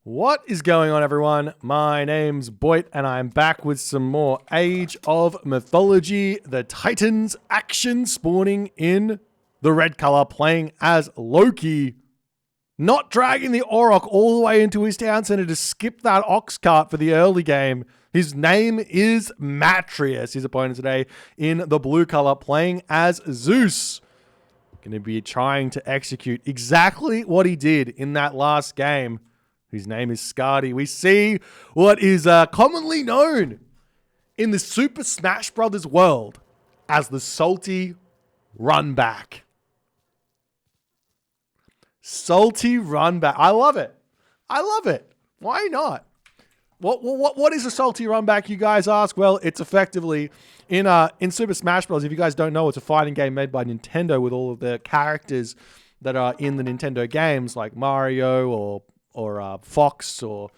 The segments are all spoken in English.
What is going on, everyone? My name's Boit, and I'm back with some more Age of Mythology, the Titans action, spawning in the red color, playing as Loki, not dragging the Auroch all the way into his town center to skip that ox cart for the early game. His name is Matreiuss, his opponent today, in the blue color, playing as Zeus. Going to be trying to execute exactly what he did in that last game. His name is Skady. We see what is commonly known in the Super Smash Brothers world as the salty run back. Salty run back. I love it. I love it. Why not? What is a salty run back, you guys ask? Well, it's effectively in Super Smash Bros. If you guys don't know, it's a fighting game made by Nintendo with all of the characters that are in the Nintendo games, like Mario or Fox or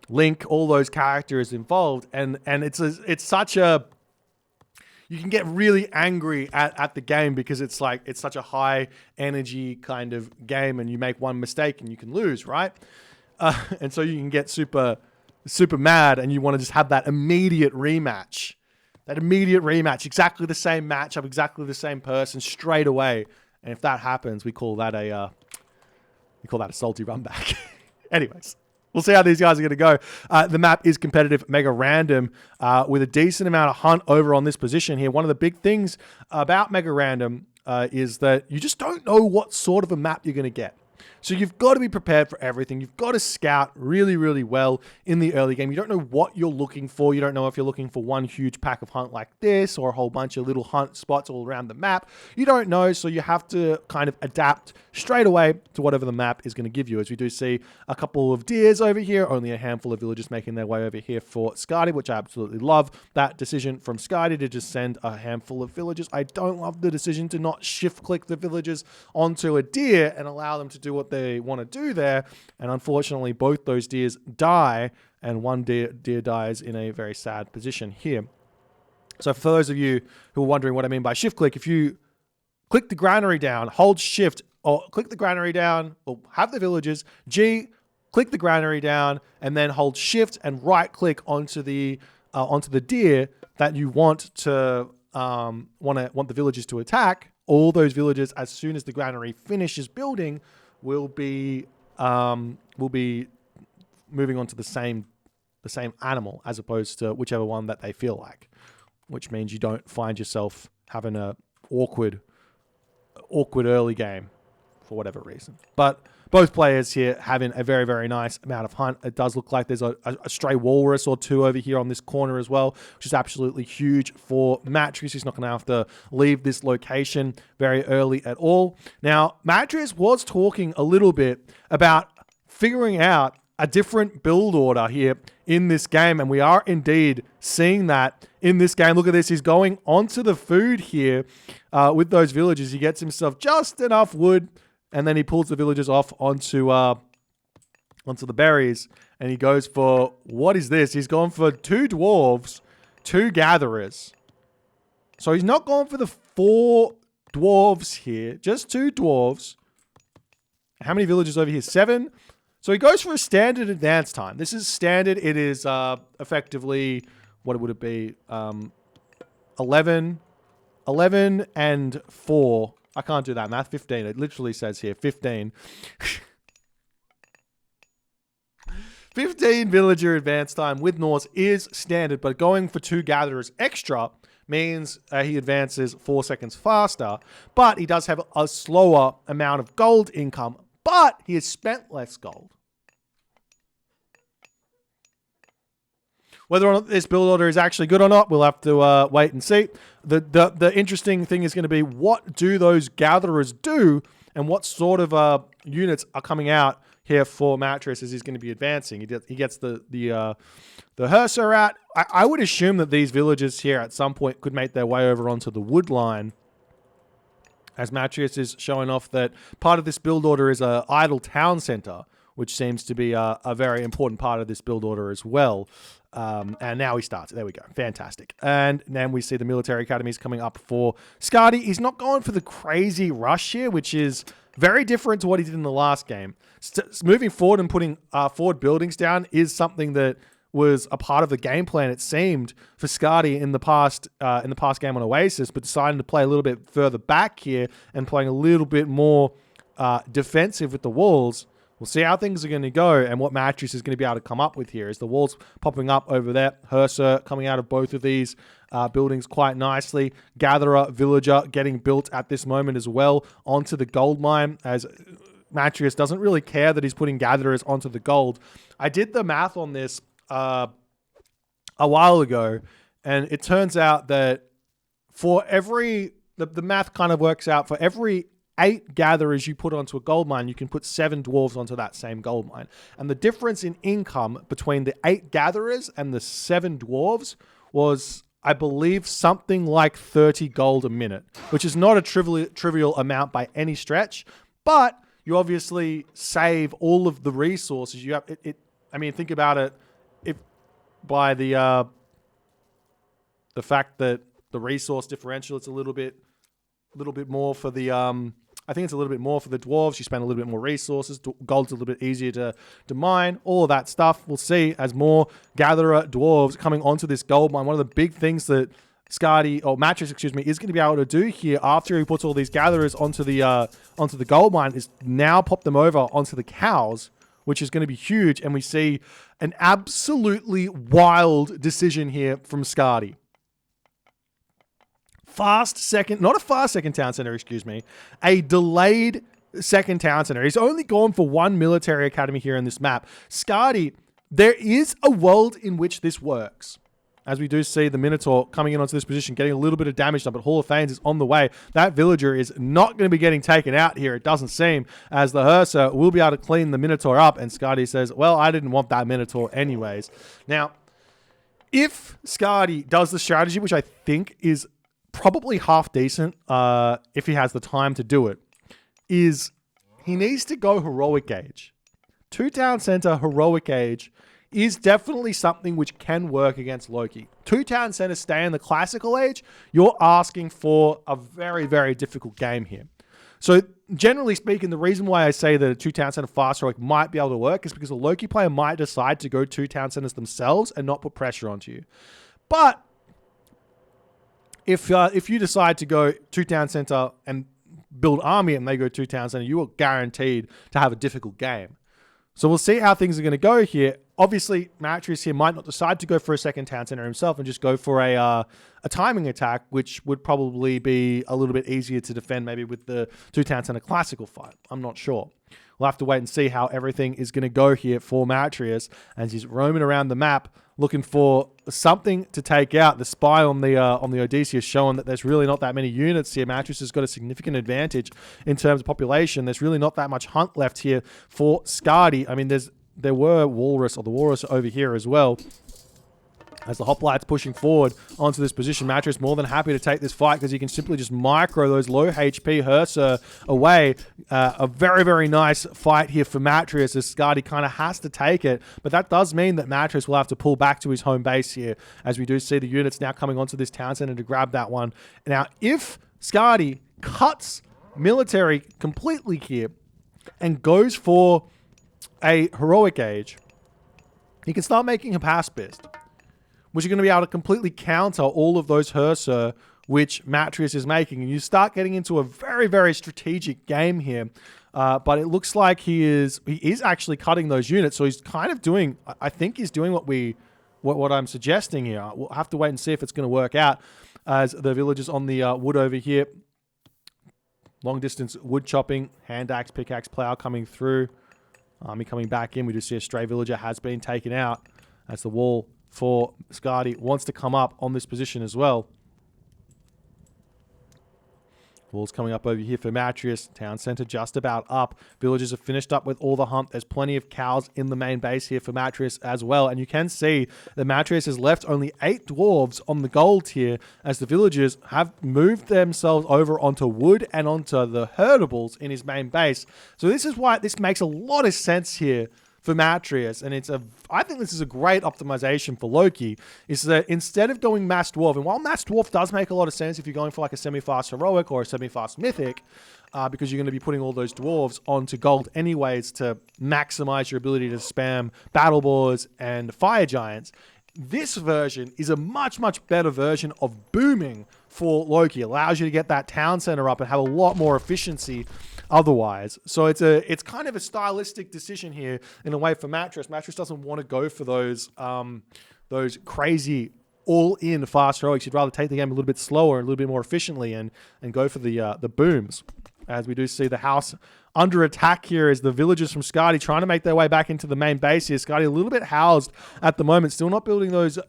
Link, all those characters involved, and it's such a, you can get really angry at the game because it's such a high energy kind of game, and you make one mistake and you can lose, right? And so you can get super mad, and you want to just have that immediate rematch, exactly the same matchup, exactly the same person straight away. And if that happens, we call that a salty run back. Anyways, we'll see how these guys are going to go. The map is competitive, mega random, with a decent amount of hunt over on this position here. One of the big things about mega random is that you just don't know what sort of a map you're going to get. So you've got to be prepared for everything. You've got to scout really, really well in the early game. You don't know what you're looking for. You don't know if you're looking for one huge pack of hunt like this or a whole bunch of little hunt spots all around the map. You don't know, so you have to kind of adapt straight away to whatever the map is going to give you. As we do see a couple of deers over here, only a handful of villagers making their way over here for Skady, which I absolutely love. That decision from Skady to just send a handful of villagers. I don't love the decision to not shift-click the villagers onto a deer and allow them to do what they want to do there. And unfortunately, both those deers die, and one deer dies in a very sad position here. So for those of you who are wondering what I mean by shift-click, if you click the granary down, hold shift, or click the granary down, or have the villagers, G, click the granary down, and then hold shift and right-click onto the deer that you want to want the villagers to attack. All those villagers, as soon as the granary finishes building, will be moving on to the same animal, as opposed to whichever one that they feel like, which means you don't find yourself having a awkward early game for whatever reason. But both players here having a very, very nice amount of hunt. It does look like there's a stray walrus or two over here on this corner as well, which is absolutely huge for Matreiuss. He's not going to have to leave this location very early at all. Now, Matreiuss was talking a little bit about figuring out a different build order here in this game, and we are indeed seeing that in this game. Look at this. He's going onto the food here with those villagers. He gets himself just enough wood, and then he pulls the villagers off onto the berries, and he goes for, what is this? He's gone for 2 dwarves, 2 gatherers. So he's not going for the 4 dwarves here, just 2 dwarves. How many villagers over here? 7. So he goes for a standard advance time. This is standard. It is effectively, what would it be? 11 and 4. I can't do that math. 15. It literally says here 15. 15 villager advance time with Norse is standard, but going for 2 gatherers extra means he advances 4 seconds faster, but he does have a slower amount of gold income, but he has spent less gold. Whether or not this build order is actually good or not, we'll have to wait and see. The interesting thing is going to be, what do those gatherers do, and what sort of units are coming out here for Matreiuss as he's going to be advancing. He gets the Hearser out. I would assume that these villagers here at some point could make their way over onto the wood line, as Matreiuss is showing off that part of this build order is a idle town center, which seems to be a very important part of this build order as well. And now he starts. There we go. Fantastic. And then we see the military academies coming up for Skady. He's not going for the crazy rush here, which is Very different to what he did in the last game. Moving forward and putting forward buildings down is something that was a part of the game plan, it seemed, for Skady in the past game on Oasis, but deciding to play a little bit further back here and playing a little bit more defensive with the walls. We'll see how things are going to go and what Matreiuss is going to be able to come up with here. As the walls popping up over there, Herser coming out of both of these buildings quite nicely. Gatherer, Villager getting built at this moment as well onto the gold mine, as Matreiuss doesn't really care that he's putting Gatherers onto the gold. I did the math on this a while ago, and it turns out that for every... The math kind of works out for every 8 gatherers you put onto a gold mine, you can put 7 dwarves onto that same gold mine. And the difference in income between the 8 gatherers and the 7 dwarves was, I believe, something like 30 gold a minute, which is not a trivial amount by any stretch, but you obviously save all of the resources you have. I mean, think about it. If by the fact that the resource differential, it's a little bit more for the I think it's a little bit more for the dwarves. You spend a little bit more resources. Gold's a little bit easier to mine. All of that stuff. We'll see as more gatherer dwarves coming onto this gold mine. One of the big things that Matreiuss, is going to be able to do here after he puts all these gatherers onto the gold mine is now pop them over onto the cows, which is going to be huge. And we see an absolutely wild decision here from Skady. Not a fast second town center, a delayed second town center. He's only gone for 1 military academy here in this map. Skady, there is a world in which this works. As we do see the Minotaur coming in onto this position, getting a little bit of damage done, but Hall of Fames is on the way. That villager is not going to be getting taken out here, it doesn't seem, as the Herser will be able to clean the Minotaur up, and Skady says, well, I didn't want that Minotaur anyways. Now, if Skady does the strategy, which I think is probably half decent if he has the time to do it, is he needs to go heroic age. 2 town center heroic age is definitely something which can work against Loki. 2 town centers stay in the classical age, you're asking for a very, very difficult game here. So generally speaking, the reason why I say that a 2 town center fast heroic might be able to work is because a Loki player might decide to go 2 town centers themselves and not put pressure onto you. But if you decide to go 2 town center and build army and they go 2 town center, you are guaranteed to have a difficult game. So we'll see how things are going to go here. Obviously, Matreiuss here might not decide to go for a second town center himself and just go for a timing attack, which would probably be a little bit easier to defend maybe with the 2 town center classical fight. I'm not sure. We'll have to wait and see how everything is going to go here for Matreiuss as he's roaming around the map looking for something to take out. The spy on the Odysseus showing that there's really not that many units here. Matreiuss has got a significant advantage in terms of population. There's really not that much hunt left here for Skady. I mean, there were the walrus over here as well. As the hoplites pushing forward onto this position, Matreiuss more than happy to take this fight because he can simply just micro those low HP Herser away. A very, very nice fight here for Matreiuss as Skady kind of has to take it. But that does mean that Matreiuss will have to pull back to his home base here as we do see the units now coming onto this town center to grab that one. Now, if Skady cuts military completely here and goes for a heroic age, he can start making a pacifist, which are going to be able to completely counter all of those Herser which Matreiuss is making. And you start getting into a very, very strategic game here. But it looks like he is actually cutting those units. So he's kind of doing, I think he's doing what I'm suggesting here. We'll have to wait and see if it's going to work out as the villagers on the wood over here. Long distance wood chopping, hand axe, pickaxe, plow coming through. Army coming back in. We just see a stray villager has been taken out as the wall for Skady wants to come up on this position as well. Walls coming up over here for Matreiuss. Town center just about up. Villagers have finished up with all the hunt. There's plenty of cows in the main base here for Matreiuss as well. And you can see that Matreiuss has left only 8 dwarves on the gold here as the villagers have moved themselves over onto wood and onto the herdables in his main base. So this is why this makes a lot of sense here for Matreiuss, and I think this is a great optimization for Loki, is that instead of going Mass Dwarf, and while Mass Dwarf does make a lot of sense if you're going for like a semi-fast heroic or a semi-fast mythic, because you're going to be putting all those dwarves onto gold anyways to maximize your ability to spam battle boars and fire giants. This version is a much, much better version of booming for Loki. It allows you to get that town center up and have a lot more efficiency otherwise. So it's kind of a stylistic decision here in a way for Matreiuss. Matreiuss doesn't want to go for those crazy all-in fast heroics. You'd rather take the game a little bit slower and a little bit more efficiently and go for the booms. As we do see the house under attack here as the villagers from Skady trying to make their way back into the main base here. Skady a little bit housed at the moment, still not building those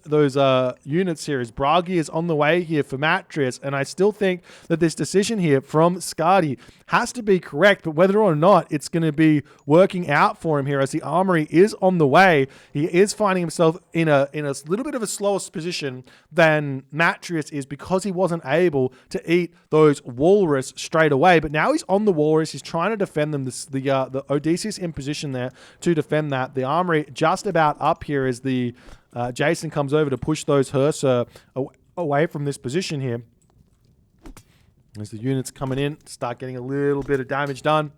units here as Bragi is on the way here for Matreiuss, and I still think that this decision here from Skady has to be correct, but whether or not it's going to be working out for him here as the armory is on the way, he is finding himself in a little bit of a slower position than Matreiuss is because he wasn't able to eat those walrus straight away, but now he's on the walrus, he's trying to defend them. The Odysseus in position there to defend that. The armory just about up here as the Jason comes over to push those Hursa away from this position here. As the units coming in, start getting a little bit of damage done.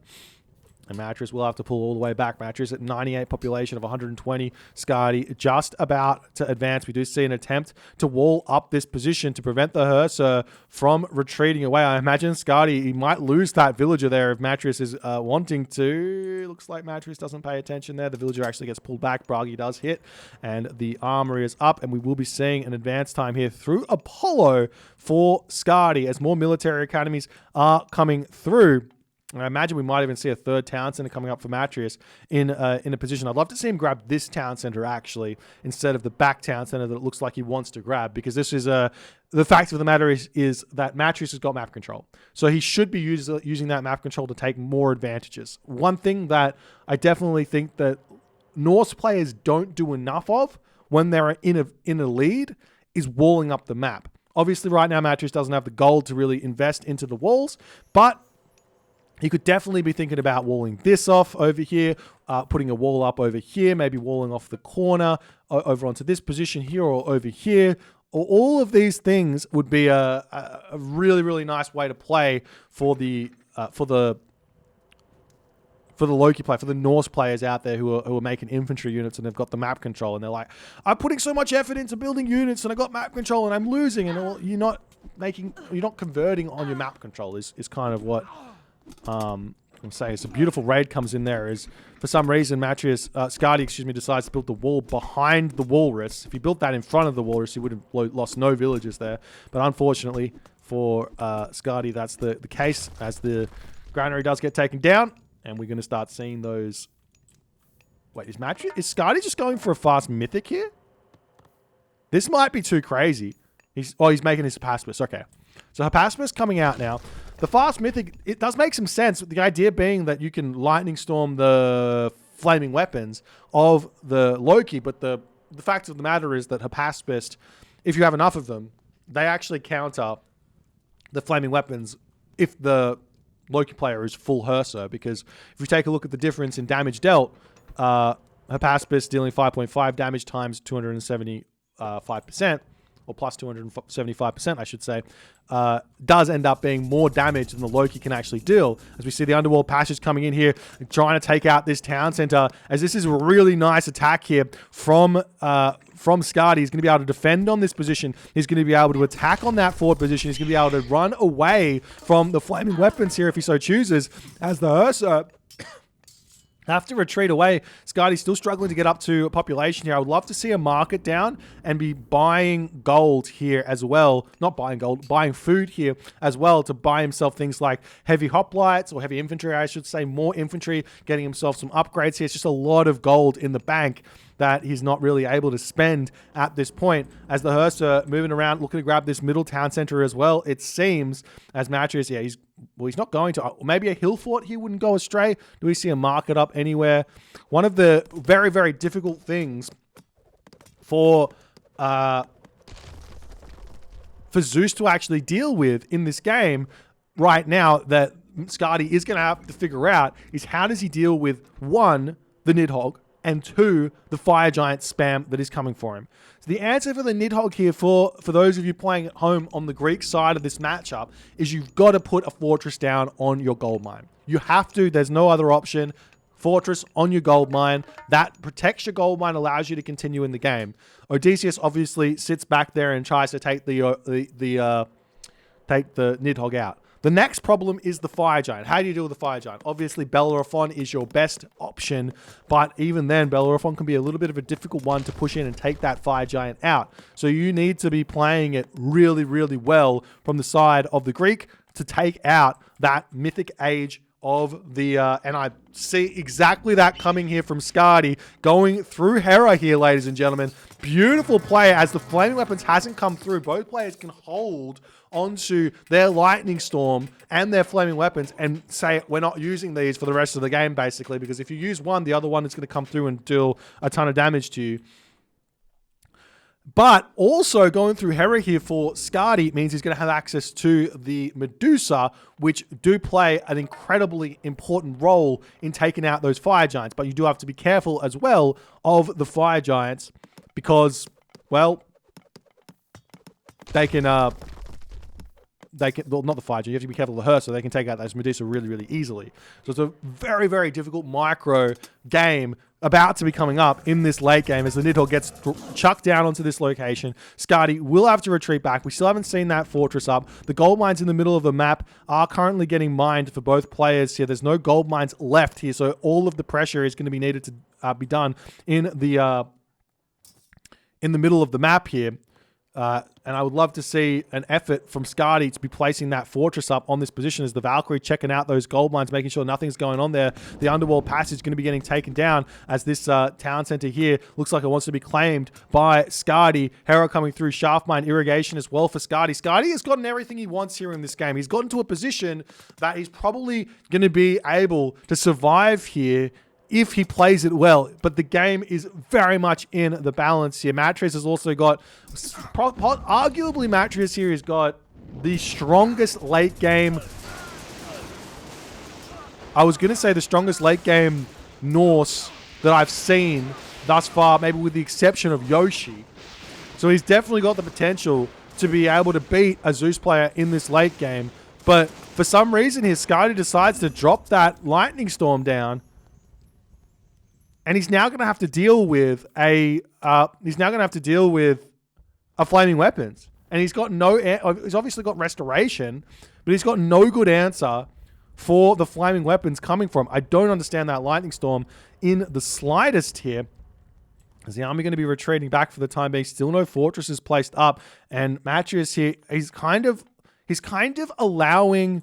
And Matreiuss will have to pull all the way back. Matreiuss at 98 population of 120. Skady just about to advance. We do see an attempt to wall up this position to prevent the Hursa from retreating away. I imagine Skady, he might lose that villager there if Matreiuss is wanting to. Looks like Matreiuss doesn't pay attention there. The villager actually gets pulled back. Bragi does hit. And the armory is up. And we will be seeing an advance time here through Apollo for Skady as more military academies are coming through. And I imagine we might even see a third town center coming up for Matreiuss in a position. I'd love to see him grab this town center actually instead of the back town center that it looks like he wants to grab, because this is the fact of the matter is that Matreiuss has got map control. So he should be using that map control to take more advantages. One thing that I definitely think that Norse players don't do enough of when they're in a lead is walling up the map. Obviously right now Matreiuss doesn't have the gold to really invest into the walls, but he could definitely be thinking about walling this off over here, putting a wall up over here, maybe walling off the corner over onto this position here or over here. All of these things would be a really, really nice way to play for the Loki play, for the Norse players out there who are making infantry units and they've got the map control and they're like, I'm putting so much effort into building units and I got map control and I'm losing, and you're not converting on your map control is kind of what I'm saying. It's a beautiful raid comes in there. Is for some reason Skady, decides to build the wall behind the walrus. If he built that in front of the walrus, he would have lost no villagers there. But unfortunately for Skady, that's the case as the granary does get taken down, and we're going to start seeing those. Wait, is Skady just going for a fast mythic here? This might be too crazy. He's making his Hypaspis. Okay, so Hypaspis coming out now. The fast mythic, it does make some sense. The idea being that you can lightning storm the flaming weapons of the Loki, but the fact of the matter is that Hypaspis, if you have enough of them, they actually counter the flaming weapons if the Loki player is full Hursa, because if you take a look at the difference in damage dealt, Hypaspis dealing 5.5 damage times 275%, or plus 275%, I should say, does end up being more damage than the Loki can actually deal. As we see the Underworld Passage coming in here, trying to take out this town center, as this is a really nice attack here from Skady. He's going to be able to defend on this position. He's going to be able to attack on that forward position. He's going to be able to run away from the flaming weapons here if he so chooses, as the Hursa have to retreat away. Skady's still struggling to get up to a population here. I would love to see a market down and be buying gold here as well. Not buying gold, buying food here as well to buy himself things like heavy hoplites or heavy infantry, I should say, more infantry, getting himself some upgrades here. It's just a lot of gold in the bank that he's not really able to spend at this point. As the Hursa moving around, looking to grab this middle town center as well, it seems, as Matreiuss, yeah, he's not going to. Maybe a hill fort here wouldn't go astray. Do we see a market up anywhere? One of the very, very difficult things for Zeus to actually deal with in this game right now that Skady is going to have to figure out is how does he deal with, one, the Nidhogg, and 2, the Fire Giant spam that is coming for him. So the answer for the Nidhogg here, for those of you playing at home on the Greek side of this matchup, is you've got to put a fortress down on your gold mine. You have to. There's no other option. Fortress on your gold mine. That protects your gold mine, allows you to continue in the game. Odysseus obviously sits back there and tries to take the Nidhogg out. The next problem is the Fire Giant. How do you deal with the Fire Giant? Obviously, Bellerophon is your best option, but even then, Bellerophon can be a little bit of a difficult one to push in and take that Fire Giant out. So you need to be playing it really, really well from the side of the Greek to take out that Mythic Age of the... and I see exactly that coming here from Skady, going through Hera here, ladies and gentlemen. Beautiful play as the Flaming Weapons hasn't come through. Both players can hold onto their Lightning Storm and their Flaming Weapons and say, we're not using these for the rest of the game, basically, because if you use one, the other one is going to come through and deal a ton of damage to you. But also going through Hera here for Skady means he's going to have access to the Medusa, which do play an incredibly important role in taking out those Fire Giants. But you do have to be careful as well of the Fire Giants because, well, they can... well, not the Fire Giant. You have to be careful of her, so they can take out those Medusa really, really easily. So it's a very, very difficult micro game about to be coming up in this late game as the Nidhogg gets chucked down onto this location. Skady will have to retreat back. We still haven't seen that fortress up. The gold mines in the middle of the map are currently getting mined for both players here. There's no gold mines left here, so all of the pressure is going to be needed to be done in the middle of the map here. And I would love to see an effort from Skady to be placing that fortress up on this position as the Valkyrie checking out those gold mines, making sure nothing's going on there. The underworld passage is going to be getting taken down as this town center here looks like it wants to be claimed by Skady. Hera coming through, shaft mine, irrigation as well for Skady. Skady has gotten everything he wants here in this game. He's gotten to a position that he's probably going to be able to survive here if he plays it well. But the game is very much in the balance here. Matreiuss has also got, arguably Matreiuss here has got the strongest late game. I was going to say the strongest late game Norse that I've seen thus far, maybe with the exception of Yoshi. So he's definitely got the potential to be able to beat a Zeus player in this late game. But for some reason here, Skady decides to drop that Lightning Storm down. And he's now going to have to deal with a Flaming Weapons. And he's got he's obviously got Restoration, but he's got no good answer for the Flaming Weapons coming from. I don't understand that Lightning Storm in the slightest here. Is the army going to be retreating back for the time being? Still no fortresses placed up. And Matreiuss here, he's kind of allowing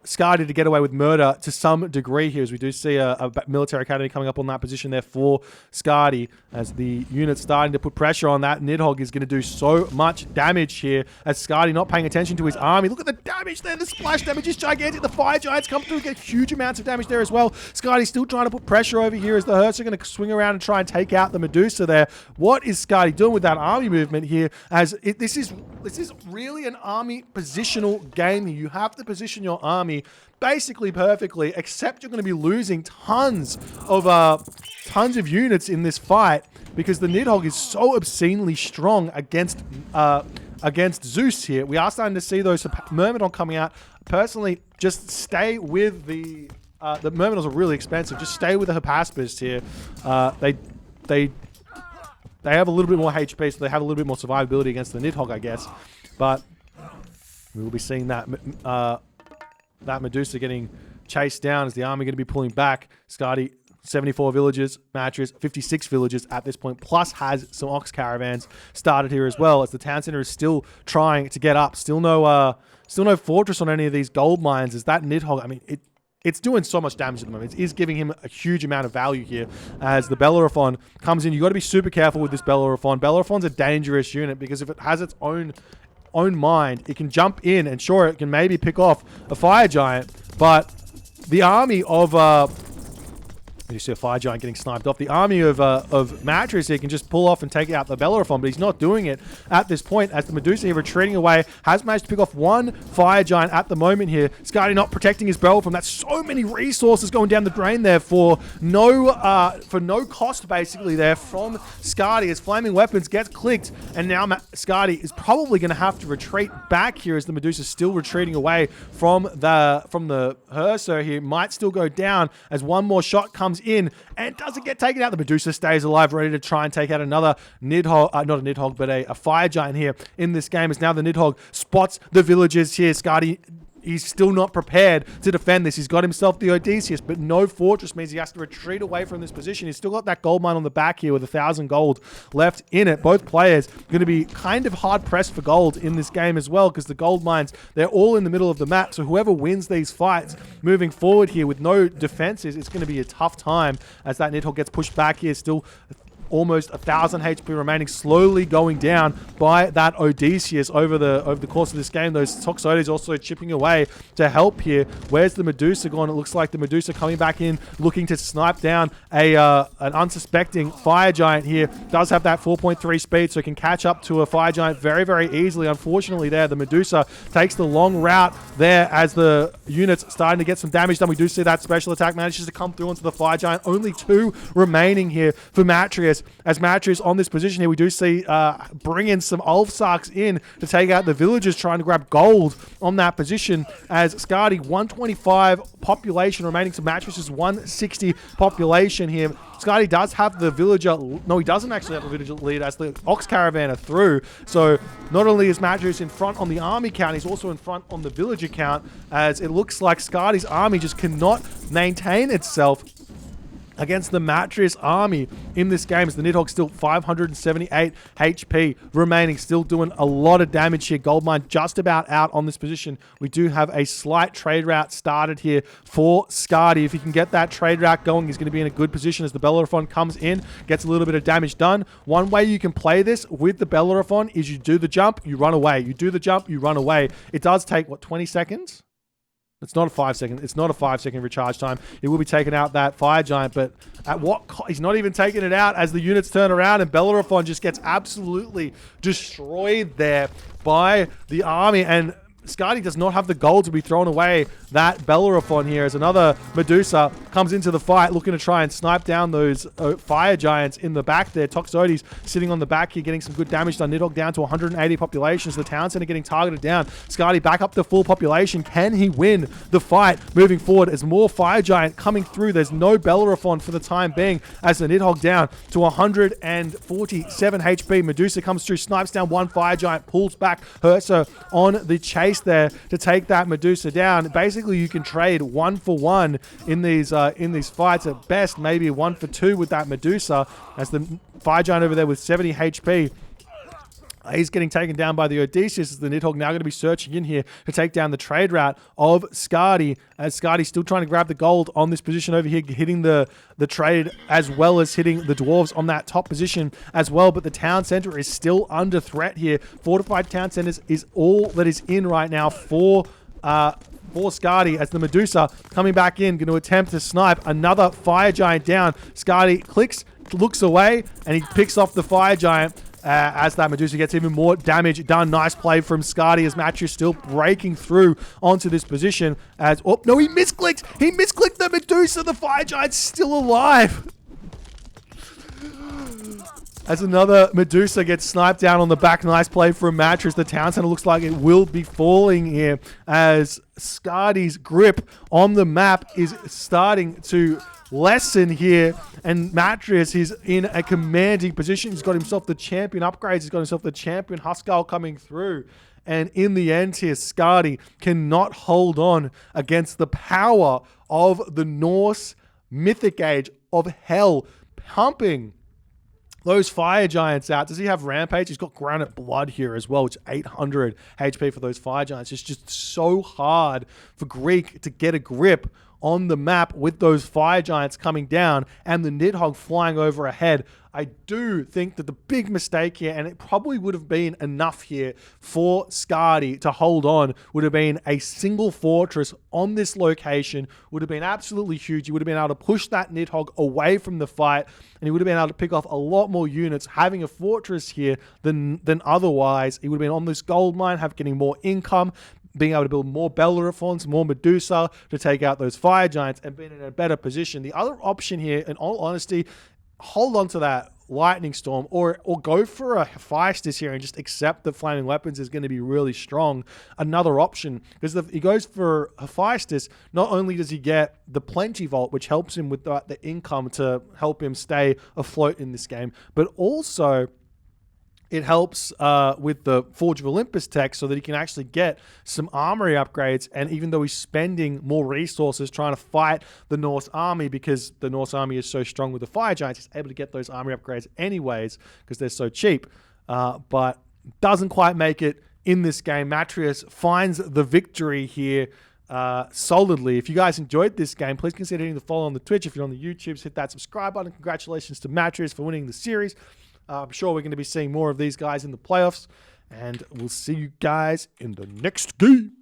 Skady to get away with murder to some degree here, as we do see a military academy coming up on that position there for Skady as the unit's starting to put pressure on that. Nidhogg is going to do so much damage here as Skady not paying attention to his army. Look at the damage there. The splash damage is gigantic. The Fire Giants come through and get huge amounts of damage there as well. Skady's still trying to put pressure over here as the Hertz are going to swing around and try and take out the Medusa there. What is Skady doing with that army movement here? As this is really an army positional game here. You have to position your army basically perfectly, except you're going to be losing tons of units in this fight because the Nidhogg is so obscenely strong against Zeus here. We are starting to see those Myrmidon coming out. Personally, just stay with the Myrmidons are really expensive. Just stay with the Hypaspis here. They have a little bit more HP, so they have a little bit more survivability against the Nidhogg, I guess. But we will be seeing that Medusa getting chased down as the army going to be pulling back. Skady, 74 villagers. Matreiuss, 56 villagers at this point, plus has some ox caravans started here as well as the town center is still trying to get up. Still no fortress on any of these gold mines as that Nidhogg, I mean, it's doing so much damage at the moment. It is giving him a huge amount of value here as the Bellerophon comes in. You got to be super careful with this Bellerophon. Bellerophon's a dangerous unit because if it has its own mind, it can jump in and sure, it can maybe pick off a Fire Giant, but the army of You see a Fire Giant getting sniped off. The army of Matreiuss here can just pull off and take out the Bellerophon, but he's not doing it at this point as the Medusa here retreating away has managed to pick off one Fire Giant at the moment here. Skady not protecting his Bellerophon. That's so many resources going down the drain there for no cost basically there from Skady as Flaming Weapons gets clicked, and now Skady is probably going to have to retreat back here as the Medusa is still retreating away from the Ursa here. Might still go down as one more shot comes in and doesn't get taken out. The Medusa stays alive, ready to try and take out another Nidhogg, not a Nidhogg, but a Fire Giant here in this game. As now the Nidhogg spots the villagers here. Skady, he's still not prepared to defend this. He's got himself the Odysseus, but no fortress means he has to retreat away from this position. He's still got that gold mine on the back here with 1,000 gold left in it. Both players going to be kind of hard pressed for gold in this game as well, because the gold mines, they're all in the middle of the map. So whoever wins these fights moving forward here with no defenses, it's going to be a tough time as that Nidhogg gets pushed back here. Still almost 1,000 HP remaining, slowly going down by that Odysseus over the course of this game. Those Toxotes also chipping away to help here. Where's the Medusa gone? It looks like the Medusa coming back in, looking to snipe down an unsuspecting Fire Giant here. Does have that 4.3 speed, so it can catch up to a Fire Giant very, very easily. Unfortunately there, the Medusa takes the long route there as the units starting to get some damage done. We do see that special attack manages to come through onto the Fire Giant. Only 2 remaining here for Matreiuss. As Matreiuss on this position here, we do see bring in some Ulfsarks in to take out the villagers trying to grab gold on that position, as Skady 125 population remaining to Matreiuss's 160 population here. Skady does have the villager, no, he doesn't actually have the villager lead as the Ox Caravan are through. So not only is Matreiuss in front on the army count, he's also in front on the villager count, as it looks like Skady's army just cannot maintain itself against the Matreiuss army in this game, as the Nidhogg still 578 HP remaining, still doing a lot of damage here. Goldmine just about out on this position. We do have a slight trade route started here for Skady. If he can get that trade route going, he's going to be in a good position as the Bellerophon comes in, gets a little bit of damage done. One way you can play this with the Bellerophon is you do the jump, you run away. You do the jump, you run away. It does take, what, 20 seconds? It's not a 5 second. It's not a 5 second recharge time. It will be taking out that Fire Giant, but at what cost? He's not even taking it out as the units turn around, and Bellerophon just gets absolutely destroyed there by the army. And Skady does not have the gold to be thrown away that Bellerophon here, as another Medusa comes into the fight looking to try and snipe down those Fire Giants in the back there. Toxotes sitting on the back here getting some good damage done. Nidhogg down to 180 populations. The town center getting targeted down. Skady back up to full population. Can he win the fight moving forward as more Fire Giant coming through? There's no Bellerophon for the time being as the Nidhogg down to 147 HP. Medusa comes through, snipes down one Fire Giant, pulls back Ursa on the chase there to take that Medusa down. Basically, you can trade 1 for 1 in these fights. At best, maybe 1 for 2 with that Medusa, as the Fire Giant over there with 70 HP. He's getting taken down by the Odysseus, as the Nidhogg now going to be searching in here to take down the trade route of Skady, as Skady's still trying to grab the gold on this position over here, hitting the trade as well as hitting the dwarves on that top position as well. But the town center is still under threat here. Fortified town centers is all that is in right now for Skady, as the Medusa coming back in, going to attempt to snipe another Fire Giant down. Skady clicks, looks away, and he picks off the Fire Giant. As that Medusa gets even more damage done. Nice play from Skady as Matreiuss still breaking through onto this position. As, oh, no, he misclicked. He misclicked the Medusa. The Fire Giant's still alive. As another Medusa gets sniped down on the back. Nice play from Matreiuss. The town center looks like it will be falling here, as Skady's grip on the map is starting to lessen here, and Matreiuss is in a commanding position. He's got himself the champion upgrades. He's got himself the champion Huskarl coming through. And in the end here, Skady cannot hold on against the power of the Norse Mythic Age of Hell, pumping those Fire Giants out. Does he have Rampage? He's got Granite Blood here as well, which is 800 HP for those Fire Giants. It's just so hard for Greek to get a grip on the map with those fire giants coming down and the Nidhogg flying over ahead. I do think that the big mistake here, and it probably would have been enough here for Skady to hold on, would have been a single fortress on this location, would have been absolutely huge. He would have been able to push that Nidhogg away from the fight, and he would have been able to pick off a lot more units having a fortress here than otherwise. He would have been on this gold mine, getting more income, being able to build more Bellerophons, more Medusa to take out those fire giants, and being in a better position. The other option here, in all honesty, hold on to that lightning storm or go for a Hephaestus here and just accept that flaming weapons is going to be really strong. Another option, because if he goes for Hephaestus, not only does he get the plenty vault, which helps him with the income to help him stay afloat in this game, but also it helps with the Forge of Olympus tech so that he can actually get some armory upgrades. And even though he's spending more resources trying to fight the Norse army, because the Norse army is so strong with the fire giants, he's able to get those armory upgrades anyways because they're so cheap. But doesn't quite make it in this game. Matreiuss finds the victory here solidly. If you guys enjoyed this game, please consider hitting the follow on the Twitch. If you're on the YouTubes, hit that subscribe button. Congratulations to Matreiuss for winning the series. I'm sure we're going to be seeing more of these guys in the playoffs, and we'll see you guys in the next game.